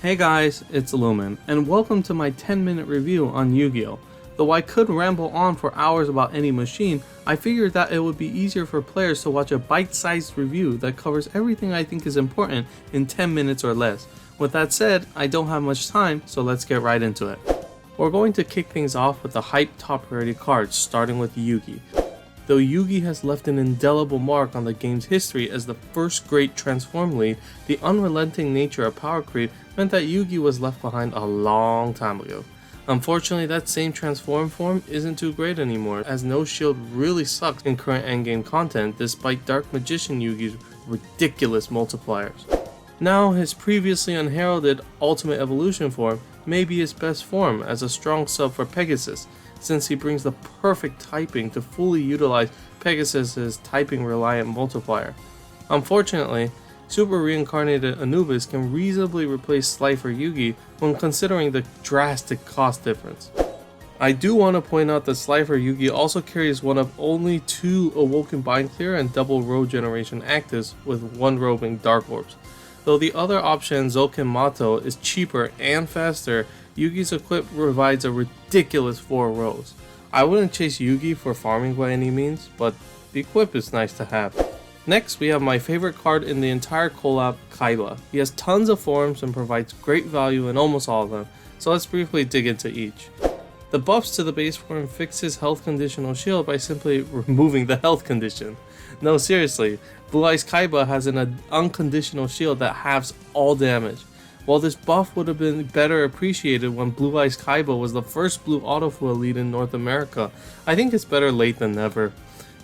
Hey guys, it's Lumen, and welcome to my 10-minute review on Yu-Gi-Oh! Though I could ramble on for hours about any machine, I figured that it would be easier for players to watch a bite-sized review that covers everything I think is important in 10 minutes or less. With that said, I don't have much time, so let's get right into it. We're going to kick things off with the hype top priority cards, starting with Yugi. Though Yugi has left an indelible mark on the game's history as the first great transform lead, the unrelenting nature of power creep meant that Yugi was left behind a long time ago. Unfortunately, that same transform form isn't too great anymore, as no shield really sucks in current endgame content despite Dark Magician Yugi's ridiculous multipliers. Now, his previously unheralded Ultimate Evolution form may be his best form as a strong sub for Pegasus, since he brings the perfect typing to fully utilize Pegasus's typing reliant multiplier. Unfortunately, Super Reincarnated Anubis can reasonably replace Slifer Yugi when considering the drastic cost difference. I do want to point out that Slifer Yugi also carries one of only 2 Awoken Bind Clear and double row generation actives, with 1 row being Dark Orbs. Though the other option, Zoken Mato, is cheaper and faster, Yugi's equip provides a ridiculous 4 rows. I wouldn't chase Yugi for farming by any means, but the equip is nice to have. Next, we have my favorite card in the entire collab, Kaiba. He has tons of forms and provides great value in almost all of them, so let's briefly dig into each. The buffs to the base form fix his health conditional shield by simply removing the health condition. No, seriously, Blue Eyes Kaiba has an unconditional shield that halves all damage. While this buff would have been better appreciated when Blue Eyes Kaiba was the first blue autofoil lead in North America, I think it's better late than never.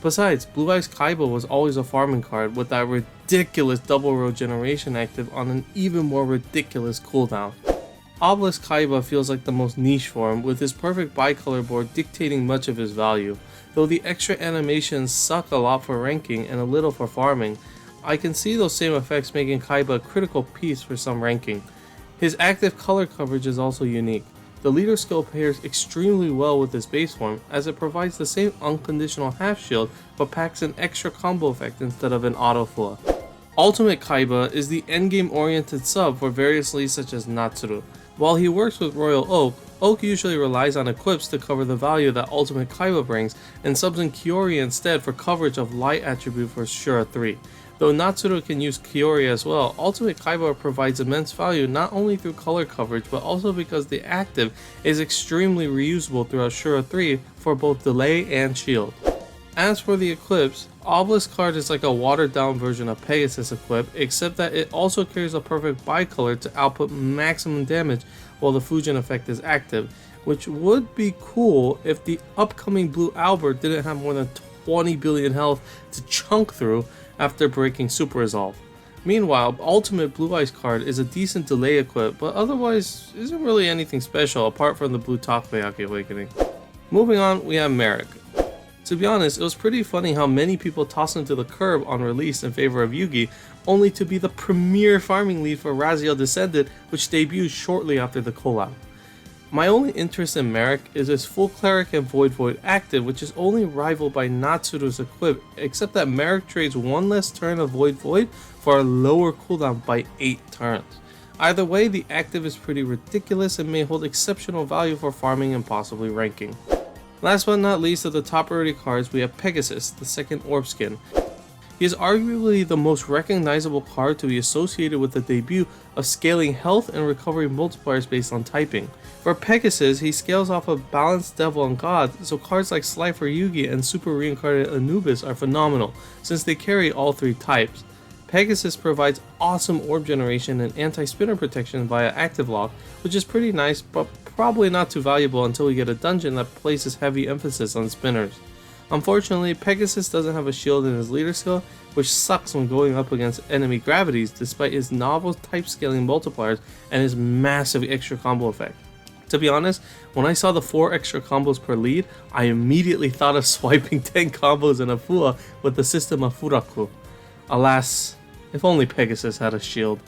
Besides, Blue Eyes Kaiba was always a farming card with that ridiculous double row generation active on an even more ridiculous cooldown. Obelisk Kaiba feels like the most niche form, with his perfect bicolor board dictating much of his value. Though the extra animations suck a lot for ranking and a little for farming, I can see those same effects making Kaiba a critical piece for some ranking. His active color coverage is also unique. The leader skill pairs extremely well with his base form, as it provides the same unconditional half shield but packs an extra combo effect instead of an auto fluff. Ultimate Kaiba is the endgame oriented sub for various leads such as Natsuru. While he works with Royal Oak, Oak usually relies on equips to cover the value that Ultimate Kaiba brings, and subs in Kiori instead for coverage of light attribute for Shura 3. Though Natsuru can use Kiori as well, Ultimate Kaiba provides immense value not only through color coverage but also because the active is extremely reusable throughout Shura 3 for both delay and shield. As for the equips, Obelisk card is like a watered down version of Pegasus equip, except that it also carries a perfect bicolor to output maximum damage while the Fujin effect is active, which would be cool if the upcoming Blue Albert didn't have more than 20 billion health to chunk through after breaking Super Resolve. Meanwhile, Ultimate Blue Eyes card is a decent delay equip, but otherwise isn't really anything special apart from the Blue Takoyaki Awakening. Moving on, we have Marik. To be honest, it was pretty funny how many people tossed him to the curb on release in favor of Yugi, only to be the premier farming lead for Raziel Descendant, which debuts shortly after the collab. My only interest in Marik is his full Cleric and Void active, which is only rivaled by Natsuru's equip, except that Marik trades 1 less turn of Void for a lower cooldown by 8 turns. Either way, the active is pretty ridiculous and may hold exceptional value for farming and possibly ranking. Last but not least of the top priority cards, we have Pegasus, the second Orb skin. He is arguably the most recognizable card to be associated with the debut of scaling health and recovery multipliers based on typing. For Pegasus, he scales off of Balanced Devil and God, so cards like Slifer Yugi and Super Reincarnated Anubis are phenomenal, since they carry all 3 types. Pegasus provides awesome orb generation and anti-spinner protection via active lock, which is pretty nice, but probably not too valuable until we get a dungeon that places heavy emphasis on spinners. Unfortunately, Pegasus doesn't have a shield in his leader skill, which sucks when going up against enemy gravities despite his novel type scaling multipliers and his massive extra combo effect. To be honest, when I saw the 4 extra combos per lead, I immediately thought of swiping 10 combos in a Fua with the system of Furaku. Alas, if only Pegasus had a shield.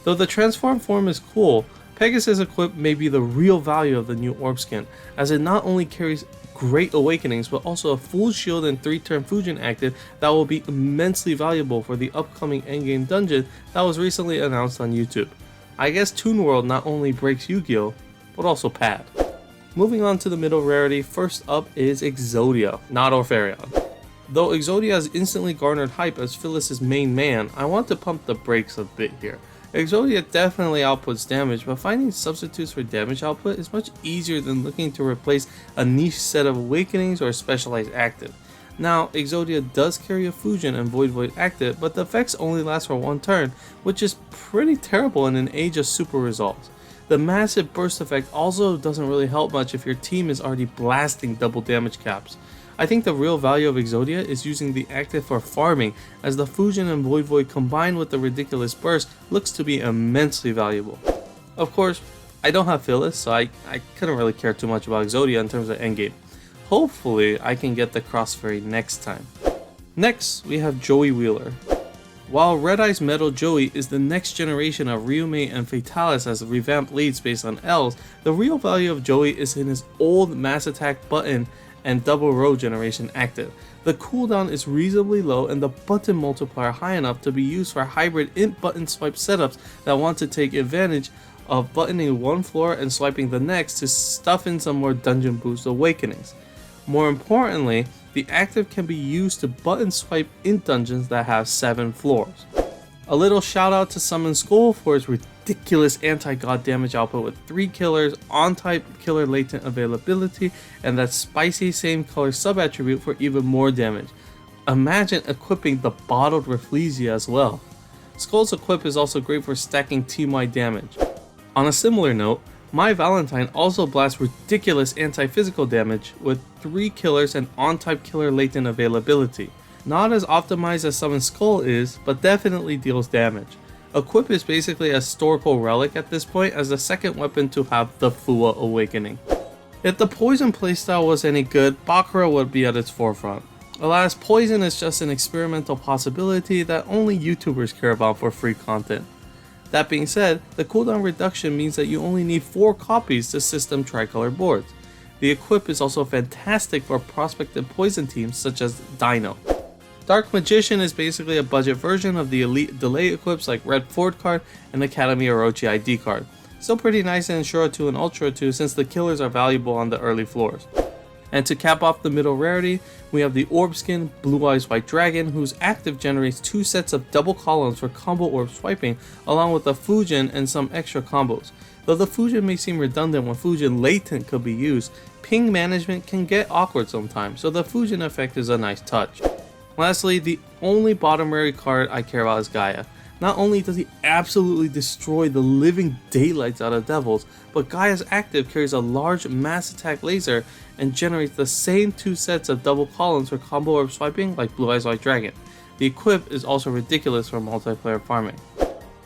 Though the transform form is cool, Pegasus equip may be the real value of the new Orb skin, as it not only carries great awakenings but also a full shield and 3-turn Fujin active that will be immensely valuable for the upcoming endgame dungeon that was recently announced on YouTube. I guess Toon World not only breaks Yu-Gi-Oh, but also Pad. Moving on to the middle rarity, first up is Exodia, not Orphereon. Though Exodia has instantly garnered hype as Phyllis's main man, I want to pump the brakes a bit here. Exodia definitely outputs damage, but finding substitutes for damage output is much easier than looking to replace a niche set of awakenings or a specialized active. Now, Exodia does carry a fusion and Void active, but the effects only last for one turn, which is pretty terrible in an age of super resolves. The massive burst effect also doesn't really help much if your team is already blasting double damage caps. I think the real value of Exodia is using the active for farming, as the fusion and Void combined with the ridiculous burst looks to be immensely valuable. Of course, I don't have Phyllis, so I couldn't really care too much about Exodia in terms of endgame. Hopefully I can get the Cross Fairy next time. Next, we have Joey Wheeler. While Red Eye's Metal Joey is the next generation of Ryumei and Fatalis as revamped leads based on L's, the real value of Joey is in his old mass attack button and double row generation active. The cooldown is reasonably low and the button multiplier high enough to be used for hybrid int button swipe setups that want to take advantage of buttoning one floor and swiping the next to stuff in some more dungeon boost awakenings. More importantly, the active can be used to button swipe in dungeons that have 7 floors. A little shout out to Summon Skull for its ridiculous anti-god damage output with 3 killers, on-type killer latent availability, and that spicy same color sub-attribute for even more damage. Imagine equipping the bottled Rafflesia as well. Skull's equip is also great for stacking team-wide damage. On a similar note, Mai Valentine also blasts ridiculous anti-physical damage with 3 killers and on-type killer latent availability. Not as optimized as Summon Skull is, but definitely deals damage. Equip is basically a historical relic at this point as the second weapon to have the Fua awakening. If the poison playstyle was any good, Bakura would be at its forefront. Alas, poison is just an experimental possibility that only YouTubers care about for free content. That being said, the cooldown reduction means that you only need 4 copies to system tricolor boards. The equip is also fantastic for prospective poison teams such as Dino. Dark Magician is basically a budget version of the elite delay equips like Red Ford card and Academy Orochi ID card. Still pretty nice in Shura 2 and Ultra 2 since the killers are valuable on the early floors. And to cap off the middle rarity, we have the Orb Skin Blue Eyes White Dragon, whose active generates 2 sets of double columns for combo orb swiping, along with a Fusion and some extra combos. Though the Fusion may seem redundant when Fusion Latent could be used, ping management can get awkward sometimes, so the Fusion effect is a nice touch. Lastly, the only bottom rarity card I care about is Gaia. Not only does he absolutely destroy the living daylights out of devils, but Gaia's active carries a large mass attack laser and generates the same 2 sets of double columns for combo orb swiping like Blue Eyes White Dragon. The equip is also ridiculous for multiplayer farming.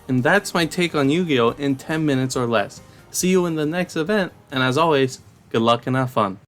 And that's my take on Yu-Gi-Oh! In 10 minutes or less. See you in the next event, and as always, good luck and have fun.